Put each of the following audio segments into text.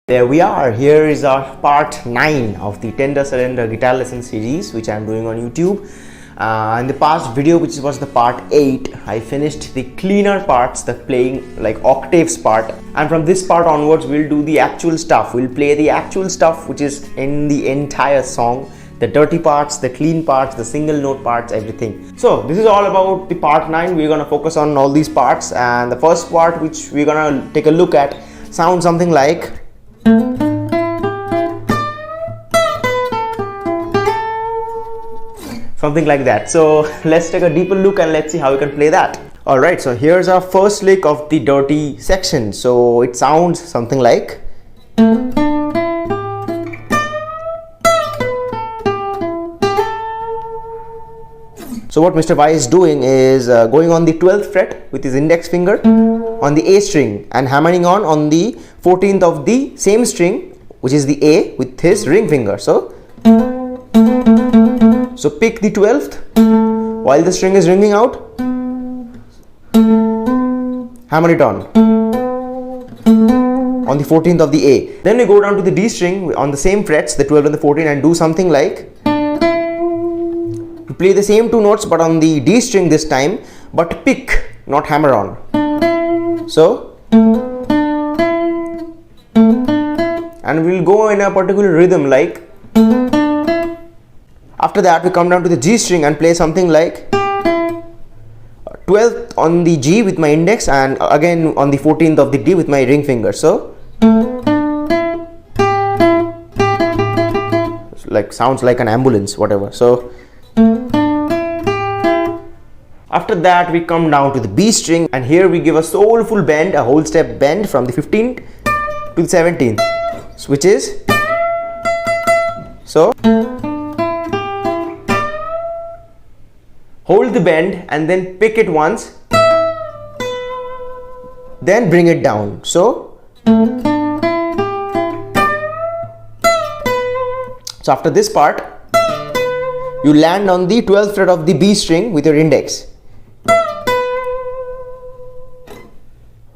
There we are. Here is our part 9 of the Tender Surrender guitar lesson series, which I am doing on YouTube. In the past video, which was the part 8, I finished the cleaner parts, the playing like octaves part, and from this part onwards we'll do the actual stuff. We'll play the actual stuff which is in the entire song, the dirty parts, the clean parts, the single note parts, everything. So this is all about the part 9. We're gonna focus on all these parts, and the first part which we're gonna take a look at sounds something like that. So let's take a deeper look and let's see how we can play that. Alright, so here's our first lick of the dirty section. So it sounds something like. So what Mr. Y is doing is going on the 12th fret with his index finger on the A string and hammering on the 14th of the same string, which is the A, with his ring finger. So pick the 12th while the string is ringing out, hammer it on the 14th of the A. Then we go down to the D string on the same frets, the 12 and the 14, and do something like. Play the same two notes but on the D string this time, but pick, not hammer on. So, and we'll go in a particular rhythm like. After that we come down to the G string and play something like 12th on the G with my index and again on the 14th of the D with my ring finger. So like sounds like an ambulance, whatever. So after that we come down to the B string and here we give a soulful bend, a whole step bend from the 15th to the 17th, which is so. Hold the bend and then pick it once, then bring it down. So after this part, you land on the 12th fret of the B string with your index.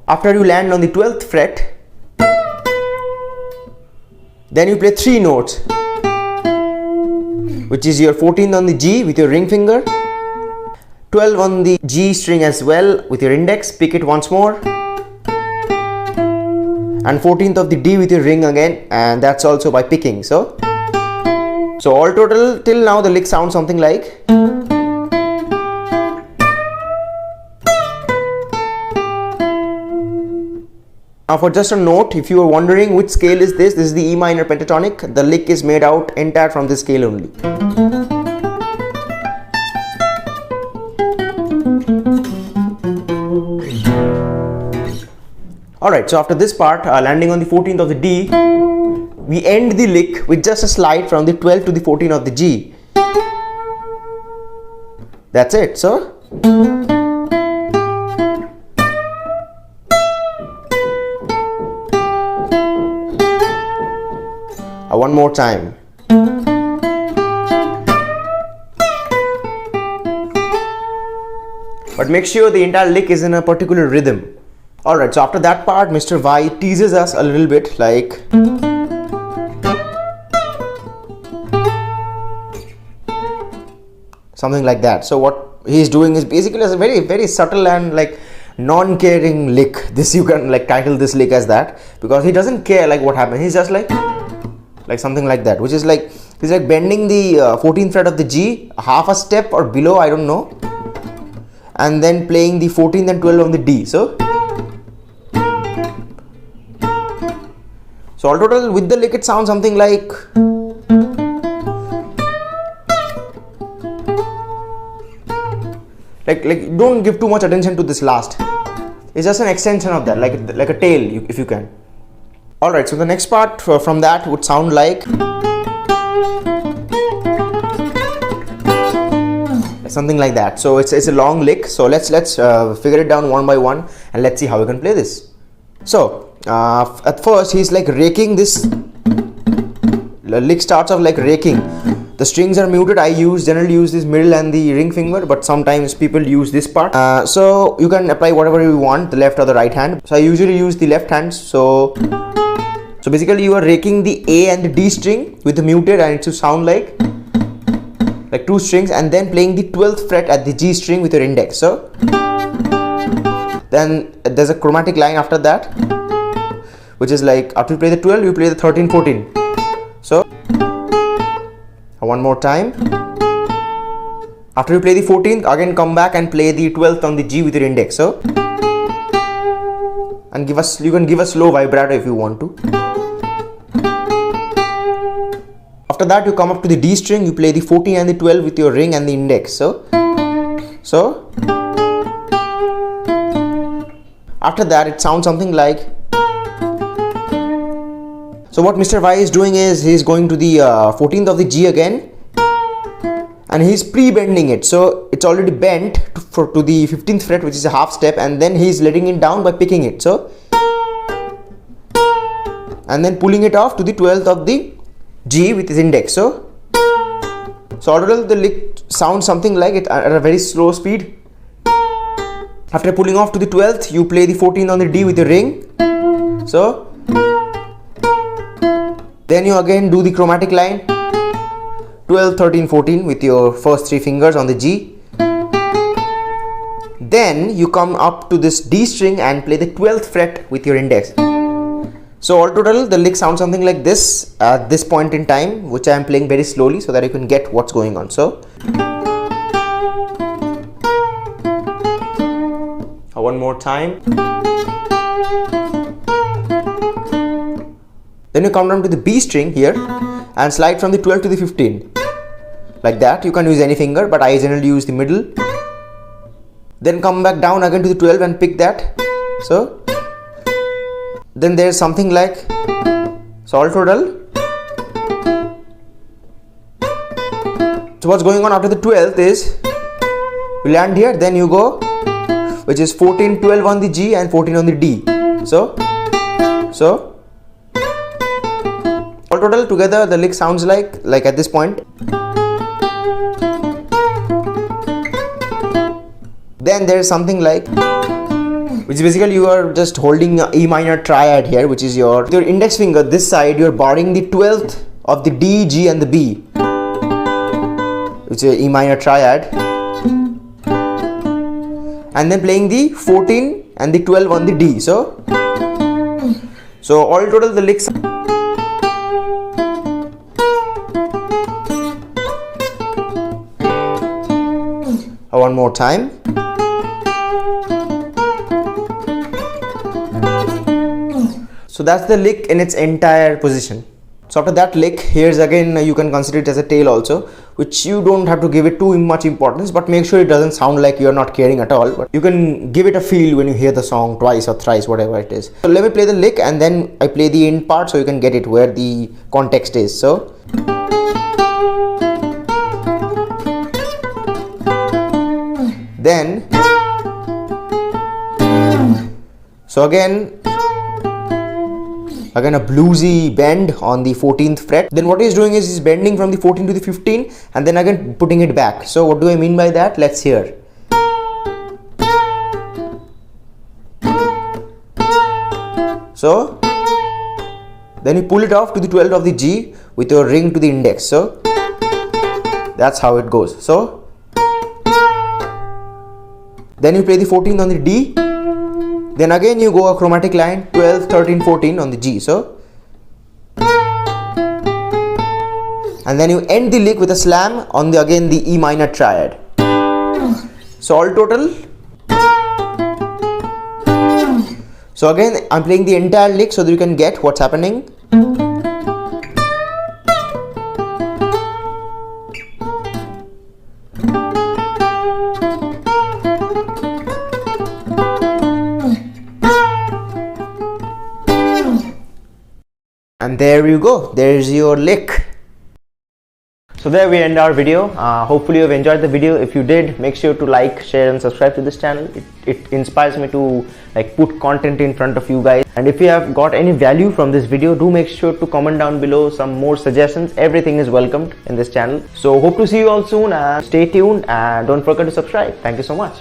After you land on the 12th fret, then you play 3 notes, which is your 14th on the G with your ring finger, 12 on the G string as well with your index, pick it once more, and 14th of the D with your ring again, and that's also by picking. So all total till now the lick sounds something like. Now for just a note, if you are wondering which scale is this is the E minor pentatonic. The lick is made out entire from this scale only. Alright, so after this part, landing on the 14th of the D, we end the lick with just a slide from the 12th to the 14th of the G. That's it. So one more time. But make sure the entire lick is in a particular rhythm. Alright, so after that part, Mr. Y teases us a little bit like. Something like that. So what he's doing is basically a very, very subtle and like non-caring lick. This you can like title this lick as that, because he doesn't care like what happens. He's just like something like that, which is like he's like bending the 14th fret of the G half a step or below, I don't know, and then playing the 14th and 12th on the D. So all total with the lick it sounds something like. Like don't give too much attention to this last. It's just an extension of that, like a tail, if you can. Alright, so the next part from that would sound like something like that. So it's a long lick. So let's figure it down one by one and let's see how we can play this. So at first he's like raking this. The lick starts off like raking. The strings are muted. I generally use this middle and the ring finger, but sometimes people use this part. So you can apply whatever you want, the left or the right hand. So I usually use the left hand. So So basically you are raking the A and the D string with the muted, and it should sound like two strings, and then playing the 12th fret at the G string with your index. So then there's a chromatic line after that, which is like after you play the 12, you play the 13, 14. So one more time. After you play the 14th, again come back and play the 12th on the G with your index. So and you can give a slow vibrato if you want to. After that, you come up to the D string, you play the 14 and the 12 with your ring and the index. So after that, it sounds something like. So what Mr. Y is doing is he's going to the 14th of the G again, and he's pre-bending it. So it's already bent to the 15th fret, which is a half step, and then he's letting it down by picking it. So and then pulling it off to the 12th of the G with his index. So altogether the lick sounds something like it at a very slow speed. After pulling off to the 12th, you play the 14th on the D with the ring. So then you again do the chromatic line 12, 13, 14 with your first 3 fingers on the G. Then you come up to this D string and play the 12th fret with your index. So all total the lick sounds something like this at this point in time, which I am playing very slowly so that you can get what's going on. So one more time. Then you come down to the B string here and slide from the 12 to the 15 like that. You can use any finger, but I generally use the middle. Then come back down again to the 12 and pick that. So then there's something like sol total. So what's going on after the 12th is you land here, then you go, which is 14, 12 on the G and 14 on the D. So all total together the lick sounds like at this point. Then there is something like, which is basically you are just holding a E minor triad here, which is your index finger this side, you are barring the 12th of the D, G and the B, which is E minor triad, and then playing the 14 and the 12 on the D. So all total the licks. One more time. So that's the lick in its entire position. So after that lick, here's again you can consider it as a tail also, which you don't have to give it too much importance, but make sure it doesn't sound like you're not caring at all. But you can give it a feel when you hear the song twice or thrice, whatever it is. So let me play the lick and then I play the end part so you can get it where the context is. So then again a bluesy bend on the 14th fret. Then what he's doing is he's bending from the 14 to the 15 and then again putting it back. So what do I mean by that? Let's hear. So then you pull it off to the 12th of the G with your ring to the index. So that's how it goes. So then you play the 14th on the D. Then again you go a chromatic line 12, 13, 14 on the G. So and then you end the lick with a slam on the again the E minor triad. So all total. So again I'm playing the entire lick so that you can get what's happening. And there you go, there's your lick. So there we end our video. Hopefully you have enjoyed the video. If you did, make sure to like, share and subscribe to this channel. It inspires me to put content in front of you guys. And if you have got any value from this video, do make sure to comment down below some more suggestions. Everything is welcomed in this channel. So hope to see you all soon, and stay tuned and don't forget to subscribe. Thank you so much.